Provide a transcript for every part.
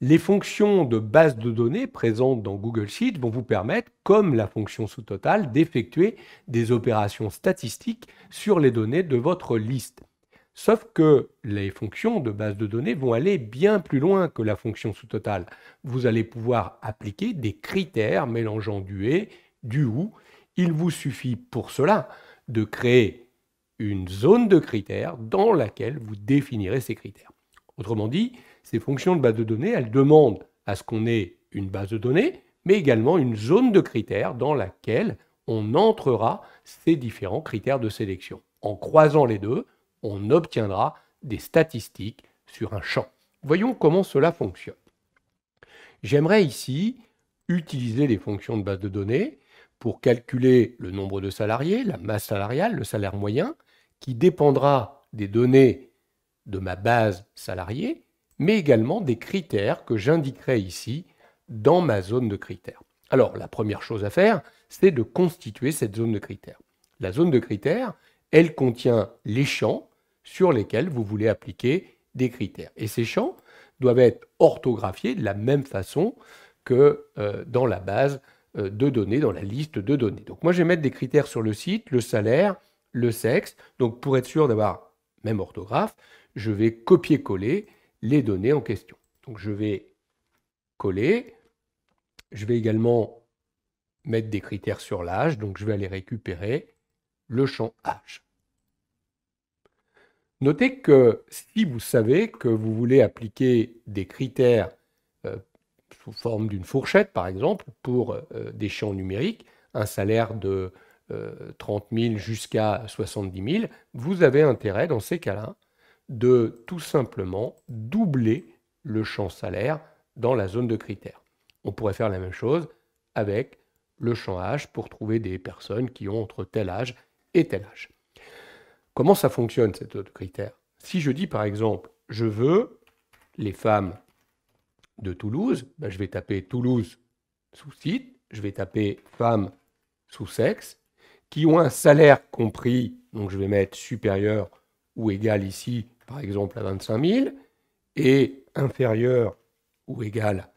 Les fonctions de base de données présentes dans Google Sheets vont vous permettre, comme la fonction sous-totale, d'effectuer des opérations statistiques sur les données de votre liste. Sauf que les fonctions de base de données vont aller bien plus loin que la fonction sous-totale. Vous allez pouvoir appliquer des critères mélangeant du et, du ou. Il vous suffit pour cela de créer une zone de critères dans laquelle vous définirez ces critères. Autrement dit, ces fonctions de base de données, elles demandent à ce qu'on ait une base de données, mais également une zone de critères dans laquelle on entrera ces différents critères de sélection. En croisant les deux, on obtiendra des statistiques sur un champ. Voyons comment cela fonctionne. J'aimerais ici utiliser les fonctions de base de données pour calculer le nombre de salariés, la masse salariale, le salaire moyen, qui dépendra des données de ma base salariée, mais également des critères que j'indiquerai ici dans ma zone de critères. Alors, la première chose à faire, c'est de constituer cette zone de critères. La zone de critères, elle contient les champs sur lesquels vous voulez appliquer des critères. Et ces champs doivent être orthographiés de la même façon que dans la base de données, dans la liste de données. Donc moi, je vais mettre des critères sur le site, le salaire, le sexe. Donc pour être sûr d'avoir même orthographe, je vais copier-coller les données en question. Donc je vais coller. Je vais également mettre des critères sur l'âge. Donc je vais aller récupérer le champ âge. Notez que si vous savez que vous voulez appliquer des critères sous forme d'une fourchette, par exemple, pour des champs numériques, un salaire de 30 000 jusqu'à 70 000, vous avez intérêt, dans ces cas-là, de tout simplement doubler le champ salaire dans la zone de critères. On pourrait faire la même chose avec le champ âge pour trouver des personnes qui ont entre tel âge et tel âge. Comment ça fonctionne, cette zone de critères? Si je dis, par exemple, je veux les femmes de Toulouse, ben je vais taper Toulouse sous site, je vais taper femmes sous sexe, qui ont un salaire compris, donc je vais mettre supérieur ou égal ici, par exemple à 25 000, et inférieur ou égal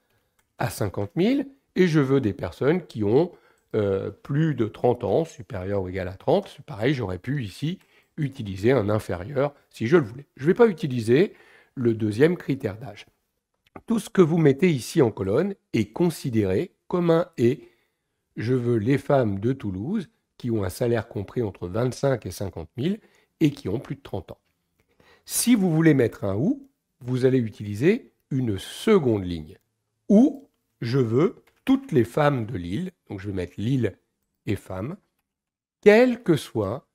à 50 000, et je veux des personnes qui ont plus de 30 ans, supérieur ou égal à 30, c'est pareil, j'aurais pu ici utiliser un inférieur si je le voulais. Je ne vais pas utiliser le deuxième critère d'âge. Tout ce que vous mettez ici en colonne est considéré comme un « et ». Je veux les femmes de Toulouse qui ont un salaire compris entre 25 et 50 000 et qui ont plus de 30 ans. Si vous voulez mettre un « ou », vous allez utiliser une seconde ligne. « Ou je veux toutes les femmes de Lille », donc je vais mettre Lille et femmes, quel que soit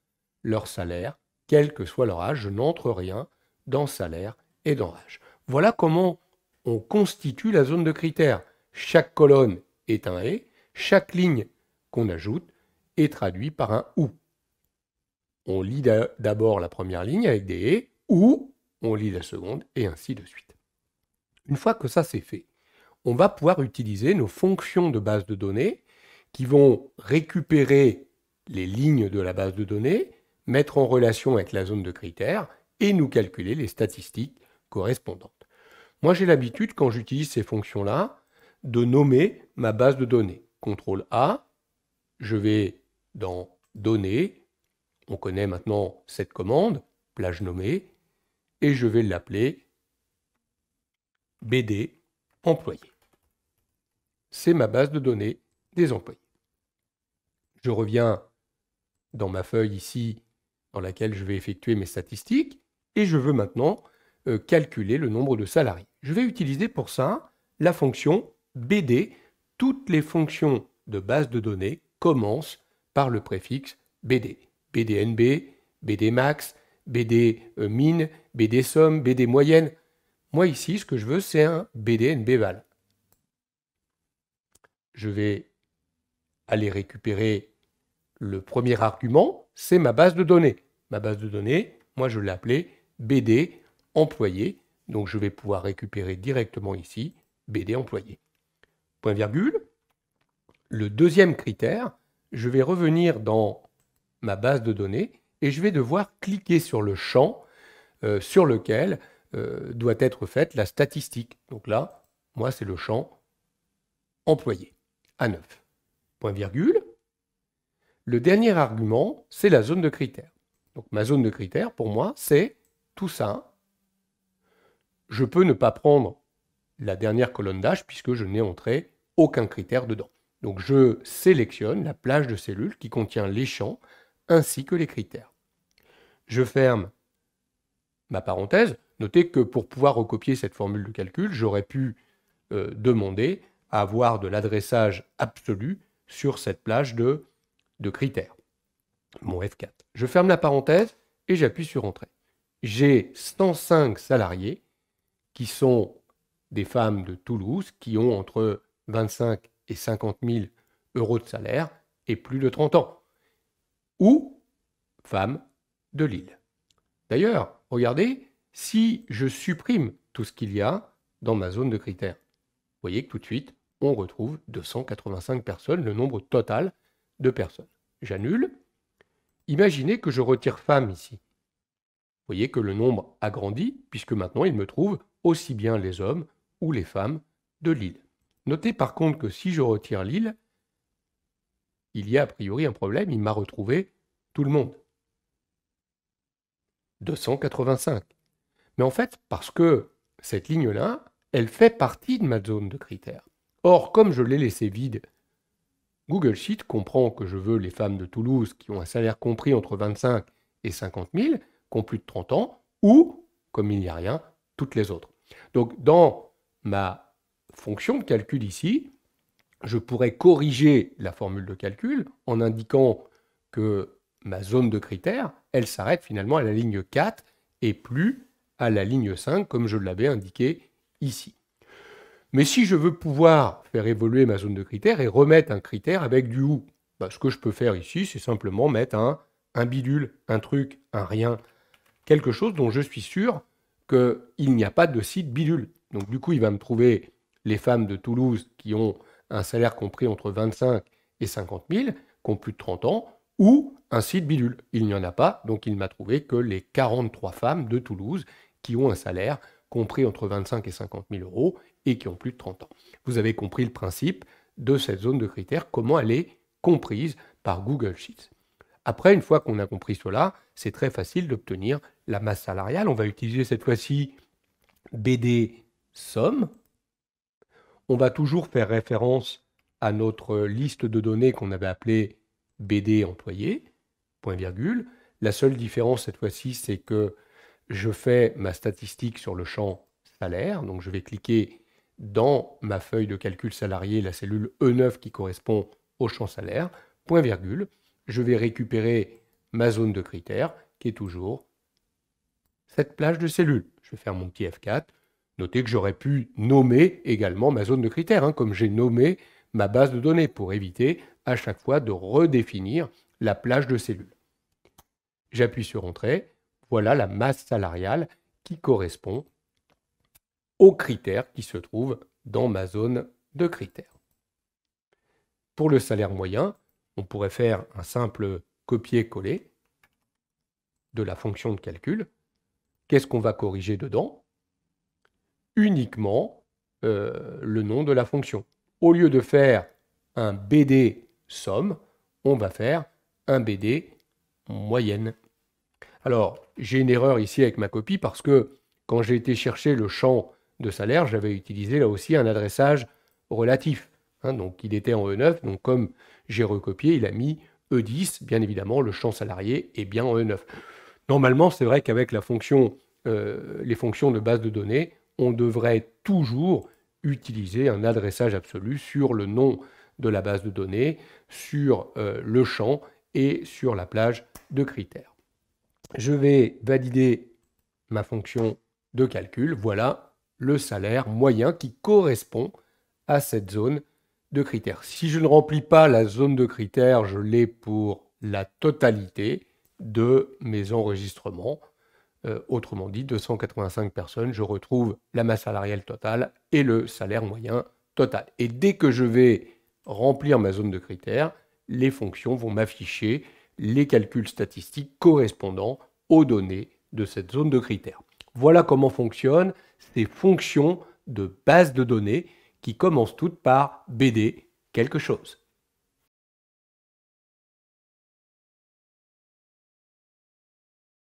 leur salaire, quel que soit leur âge, je n'entre rien dans salaire et dans âge. Voilà comment on constitue la zone de critères. Chaque colonne est un « et », chaque ligne qu'on ajoute est traduite par un « ou ». On lit d'abord la première ligne avec des « et », ou on lit la seconde, et ainsi de suite. Une fois que ça c'est fait, on va pouvoir utiliser nos fonctions de base de données qui vont récupérer les lignes de la base de données, mettre en relation avec la zone de critères et nous calculer les statistiques correspondantes. Moi, j'ai l'habitude, quand j'utilise ces fonctions-là, de nommer ma base de données. CTRL A, je vais dans Données, on connaît maintenant cette commande, plage nommée, et je vais l'appeler BD employé. C'est ma base de données des employés. Je reviens dans ma feuille ici, dans laquelle je vais effectuer mes statistiques, et je veux maintenant calculer le nombre de salariés. Je vais utiliser pour ça la fonction BD. Toutes les fonctions de base de données commencent par le préfixe BD. BDNB, BDmax, BD min, BD somme, BD moyenne. Moi ici, ce que je veux, c'est un BDNBval. Je vais aller récupérer le premier argument, c'est ma base de données. Ma base de données, moi je l'ai appelée BD employé, donc je vais pouvoir récupérer directement ici BD employé. Point virgule. Le deuxième critère, je vais revenir dans ma base de données et je vais devoir cliquer sur le champ sur lequel doit être faite la statistique. Donc là, Moi, c'est le champ employé, A9. Point virgule. Le dernier argument, c'est la zone de critères. Donc ma zone de critères, pour moi, c'est tout ça. Je peux ne pas prendre la dernière colonne d'âge puisque je n'ai entré aucun critère dedans. Donc je sélectionne la plage de cellules qui contient les champs ainsi que les critères. Je ferme ma parenthèse. Notez que pour pouvoir recopier cette formule de calcul, j'aurais pu demander à avoir de l'adressage absolu sur cette plage de critères. Mon F4. Je ferme la parenthèse et j'appuie sur Entrée. J'ai 105 salariés qui sont des femmes de Toulouse qui ont entre 25 et 50 000 euros de salaire et plus de 30 ans. Ou femmes de Lille. D'ailleurs, regardez, si je supprime tout ce qu'il y a dans ma zone de critères, vous voyez que tout de suite, on retrouve 285 personnes, le nombre total de personnes. J'annule. Imaginez que je retire femmes ici. Vous voyez que le nombre a grandi, puisque maintenant il me trouve aussi bien les hommes ou les femmes de Lille. Notez par contre que si je retire Lille, il y a a priori un problème, il m'a retrouvé tout le monde. 285. Mais en fait, parce que cette ligne-là, elle fait partie de ma zone de critères. Or, comme je l'ai laissée vide, Google Sheet comprend que je veux les femmes de Toulouse qui ont un salaire compris entre 25 et 50 000, qui ont plus de 30 ans, ou, comme il n'y a rien, toutes les autres. Donc, dans ma fonction de calcul ici, je pourrais corriger la formule de calcul en indiquant que ma zone de critères, elle s'arrête finalement à la ligne 4 et plus à la ligne 5, comme je l'avais indiqué ici. Mais si je veux pouvoir faire évoluer ma zone de critères et remettre un critère avec du ou, ce que je peux faire ici, c'est simplement mettre un bidule, un truc, un rien, quelque chose dont je suis sûr qu'il n'y a pas de site bidule. Donc du coup, il va me trouver les femmes de Toulouse qui ont un salaire compris entre 25 et 50 000, qui ont plus de 30 ans, ou un site bidule. Il n'y en a pas, donc il m'a trouvé que les 43 femmes de Toulouse qui ont un salaire compris entre 25 et 50 000 euros et qui ont plus de 30 ans. Vous avez compris le principe de cette zone de critères, comment elle est comprise par Google Sheets. Après, une fois qu'on a compris cela, c'est très facile d'obtenir la masse salariale. On va utiliser cette fois-ci BD somme. On va toujours faire référence à notre liste de données qu'on avait appelée BD employé, point virgule. La seule différence cette fois-ci, c'est que je fais ma statistique sur le champ salaire. Donc je vais cliquer dans ma feuille de calcul salarié, la cellule E9 qui correspond au champ salaire, point virgule. Je vais récupérer ma zone de critères qui est toujours cette plage de cellules. Je vais faire mon petit F4. Notez que j'aurais pu nommer également ma zone de critères, comme j'ai nommé ma base de données pour éviter à chaque fois de redéfinir la plage de cellules. J'appuie sur Entrée. Voilà la masse salariale qui correspond aux critères qui se trouvent dans ma zone de critères. Pour le salaire moyen, on pourrait faire un simple copier-coller de la fonction de calcul. Qu'est-ce qu'on va corriger dedans? Uniquement le nom de la fonction. Au lieu de faire un BD somme, on va faire un BD moyenne. Alors, j'ai une erreur ici avec ma copie parce que quand j'ai été chercher le champ de salaire, j'avais utilisé là aussi un adressage relatif. Donc, il était en E9. Donc, comme j'ai recopié, il a mis E10. Bien évidemment, le champ salarié est bien en E9. Normalement, c'est vrai qu'avec la fonction, les fonctions de base de données, on devrait toujours utiliser un adressage absolu sur le nom de la base de données, sur le champ et sur la plage de critères. Je vais valider ma fonction de calcul. Voilà le salaire moyen qui correspond à cette zone de critères. Si je ne remplis pas la zone de critères, je l'ai pour la totalité de mes enregistrements. Autrement dit, 285 personnes, je retrouve la masse salariale totale et le salaire moyen total. Et dès que je vais remplir ma zone de critères, les fonctions vont m'afficher les calculs statistiques correspondant aux données de cette zone de critères. Voilà comment fonctionnent ces fonctions de bases de données qui commencent toutes par BD quelque chose.